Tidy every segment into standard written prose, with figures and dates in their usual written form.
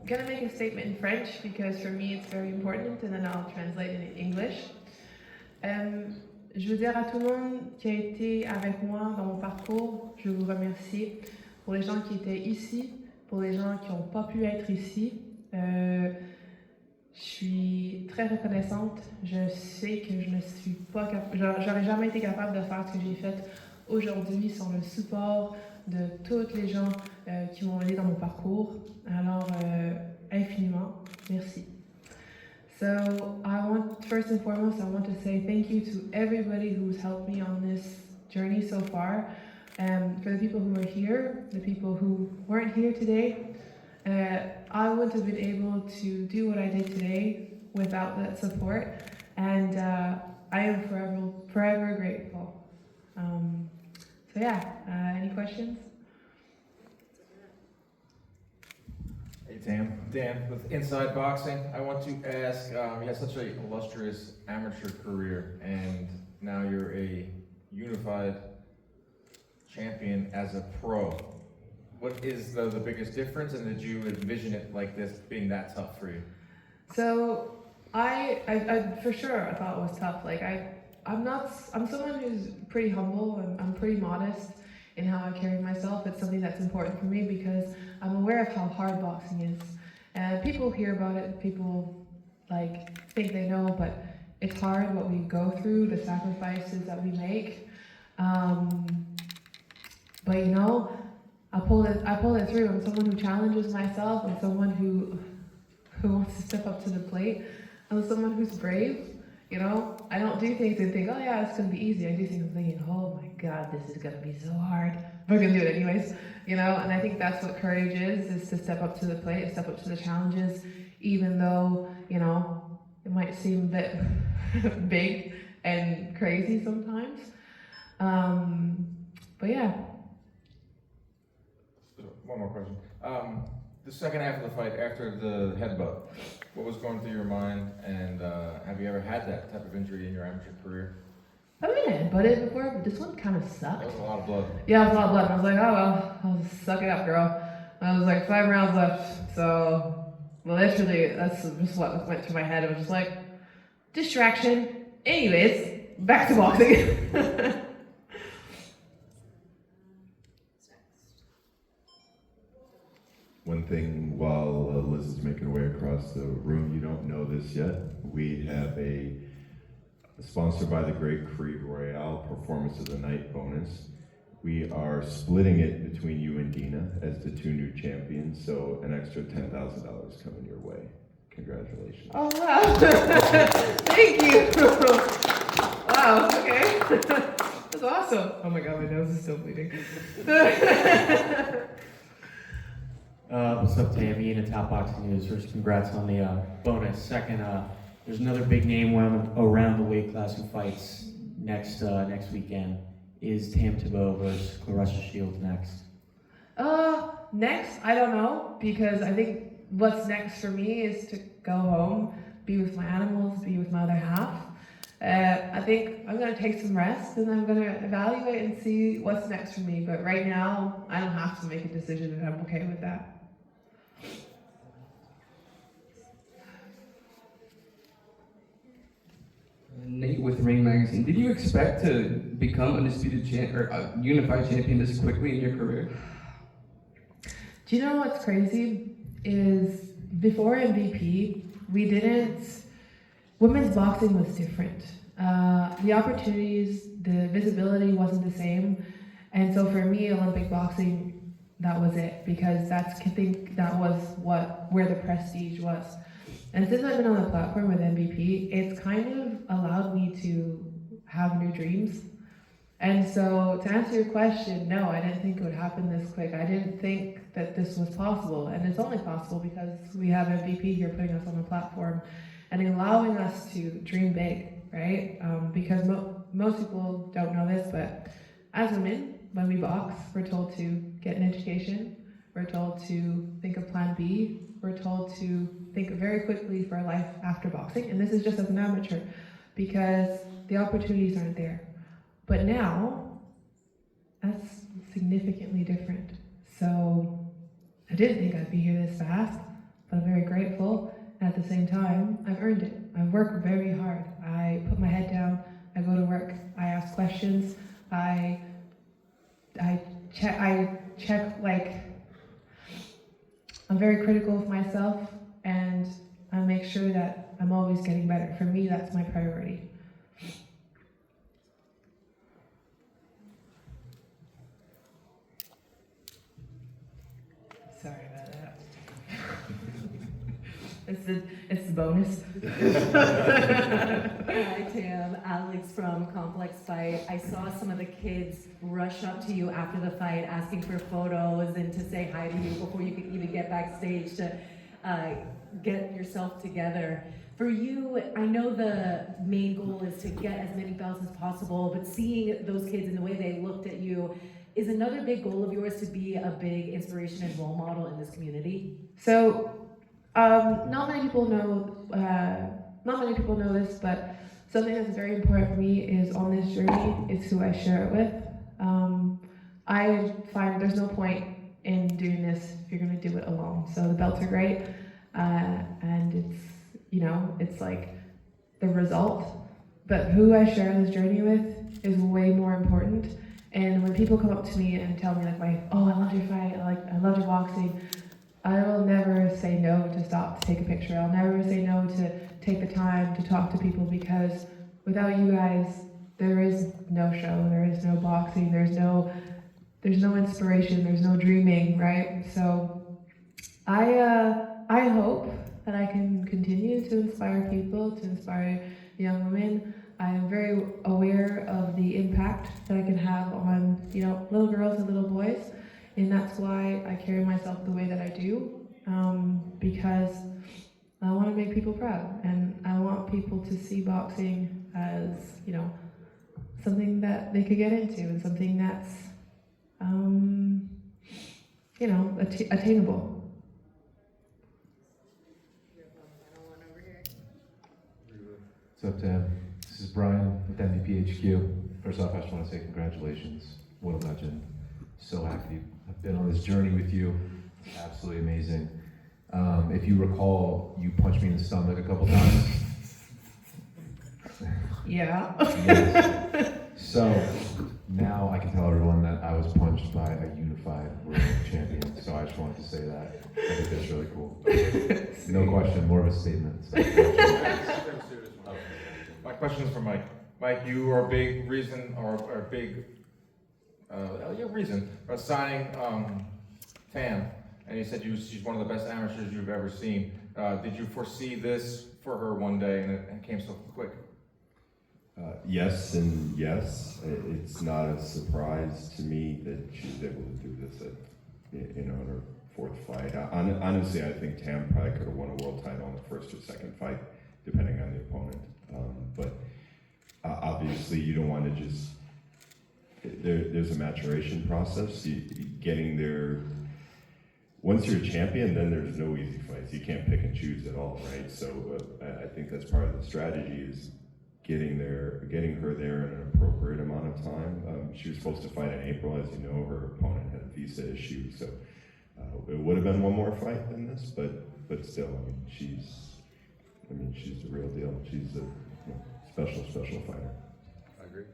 gonna make a statement in French because for me it's very important, and then I'll translate in English. Je veux dire à tout le monde qui a été avec moi dans mon parcours, je vous remercie. Pour les gens qui étaient ici, pour les gens qui n'ont pas pu être ici, je suis très reconnaissante. Je sais que je ne suis pas capable, j'aurais jamais été capable de faire ce que j'ai fait aujourd'hui sans le support de toutes les gens qui m'ont aidé dans mon parcours. Alors, infiniment, merci. So, first and foremost, I want to say thank you to everybody who's helped me on this journey so far. For the people who are here, the people who weren't here today, I wouldn't have been able to do what I did today without that support, and I am forever grateful. So yeah, any questions? Hey Tamm, Dan with Inside Boxing. I want to ask, you had such an illustrious amateur career, and now you're a unified champion as a pro. What is the biggest difference, and did you envision it like this being that tough for you? So I for sure I thought it was tough. Like I'm someone who's pretty humble, and I'm pretty modest in how I carry myself. It's something that's important for me because I'm aware of how hard boxing is. And people hear about it, people think they know, but it's hard what we go through, the sacrifices that we make. But you know, I pull it through. I'm someone who challenges myself. I'm someone who wants to step up to the plate. I'm someone who's brave. You know, I don't do things and think, oh yeah, it's gonna be easy. I do things thinking, oh my God, this is gonna be so hard. But I'm gonna do it anyways. You know, and I think that's what courage is to step up to the plate, step up to the challenges, even though, you know, it might seem a bit big and crazy sometimes. But yeah. One more question. The second half of the fight, after the headbutt, what was going through your mind, and have you ever had that type of injury in your amateur career? I've been headbutted before, but this one kind of sucked. That was a lot of blood. Yeah, it was a lot of blood. I was like, oh well, I'll just suck it up, girl. And I was like, 5 rounds left, so literally, that's just what went through my head. It was just like, distraction. Anyways, back to boxing. One thing, while Liz is making her way across the room, you don't know this yet. We have a sponsored by the Great Creed Royale Performance of the Night bonus. We are splitting it between you and Dina as the 2 new champions, so an extra $10,000 coming your way. Congratulations. Oh wow! Thank you. Wow. Okay. That's awesome. Oh my God, my nose is still bleeding. What's up, Tamm? Ian at Top Boxing News. First, congrats on the bonus. Second, there's another big name around the weight class who fights next weekend. Is Tamm Thibeault versus Claressa Shields next? Next, I don't know, because I think what's next for me is to go home, be with my animals, be with my other half. I think I'm going to take some rest, and I'm going to evaluate and see what's next for me. But right now, I don't have to make a decision, and I'm okay with that. Nate with Ring Magazine. Did you expect to become undisputed unified champion this quickly in your career? Do you know what's crazy? Is before MVP, women's boxing was different. The opportunities, the visibility wasn't the same. And so for me, Olympic boxing, that was it, because I think that was where the prestige was. And since I've been on the platform with MVP, it's kind of allowed me to have new dreams. And so to answer your question, no, I didn't think it would happen this quick. I didn't think that this was possible. And it's only possible because we have MVP here putting us on the platform and allowing us to dream big, right? Because most people don't know this, but as women, when we box, we're told to get an education, we're told to think of plan B, we're told to think very quickly for a life after boxing, and this is just as an amateur, because the opportunities aren't there. But now, that's significantly different. So I didn't think I'd be here this fast, but I'm very grateful. And at the same time, I've earned it. I work very hard. I put my head down. I go to work. I ask questions. I check, like, I'm very critical of myself, and I make sure that I'm always getting better. For me, that's my priority. Sorry about that. It's the bonus. Hi, Tam. Alex from Complex Fight. I saw some of the kids rush up to you after the fight, asking for photos and to say hi to you before you could even get backstage to get yourself together. For you, I know the main goal is to get as many belts as possible, but seeing those kids and the way they looked at you is another big goal of yours to be a big inspiration and role model in this community? So, not many people know this, but something that's very important for me is on this journey is who I share it with. I find there's no point in doing this if you're going to do it alone. So the belts are great, and it's, you know, it's like the result, but who I share this journey with is way more important. And when people come up to me and tell me like, I loved your fight, I loved your boxing, I will never say no to stop to take a picture. I'll never say no to take the time to talk to people, because without you guys, there is no show, there is no boxing, there's no inspiration, there's no dreaming, right? So I hope that I can continue to inspire people, to inspire young women. I am very aware of the impact that I can have on, you know, little girls and little boys, and that's why I carry myself the way that I do, because I want to make people proud, and I want people to see boxing as, you know, something that they could get into, and something that's, you know, attainable. What's up, Tam? This is Brian with MVPHQ. First off, I just want to say congratulations. What a legend. So happy I've been on this journey with you. It's absolutely amazing. If you recall, you punched me in the stomach a couple times. Yeah. Yes. So now I can tell everyone that I was punched by a unified world champion. So I just wanted to say that. I think that's really cool. No question, more of a statement. So, my question is for Mike. Mike, you are a big reason, or a big reason for signing Tamm, and you said she's one of the best amateurs you've ever seen. Did you foresee this for her one day, and it came so quick? Yes and yes. It's not a surprise to me that she's able to do this in her fourth fight. Honestly, I think Tamm probably could have won a world title in the first or second fight, depending on the opponent. But obviously, you don't want to just. There's a maturation process. Getting there. Once you're a champion, then there's no easy fights. You can't pick and choose at all, right? So I think that's part of the strategy is getting her there in an appropriate amount of time. She was supposed to fight in April, as you know. Her opponent had a visa issue, so it would have been one more fight than this, but still, she's the real deal. She's a special fighter. I agree.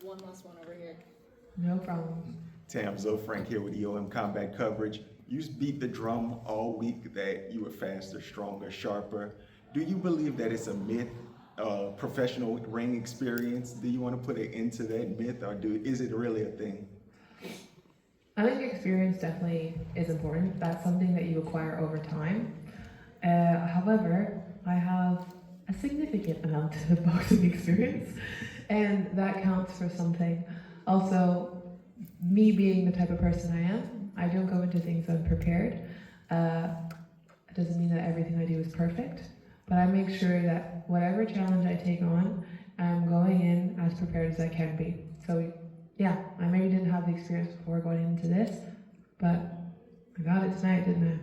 One last one over here. No problem. Tamm, Zoe Frank here with EOM Combat Coverage. You beat the drum all week that you were faster, stronger, sharper. Do you believe that it's a myth, professional ring experience? Do you want to put it into that myth, or is it really a thing? I think experience definitely is important. That's something that you acquire over time. However, I have a significant amount of boxing experience, and that counts for something. Also, me being the type of person I am, I don't go into things unprepared. It doesn't mean that everything I do is perfect, but I make sure that whatever challenge I take on, I'm going in as prepared as I can be. So yeah, I maybe didn't have the experience before going into this, but I got it tonight, didn't I?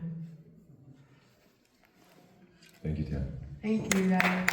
Thank you, Tamm. Thank you, guys.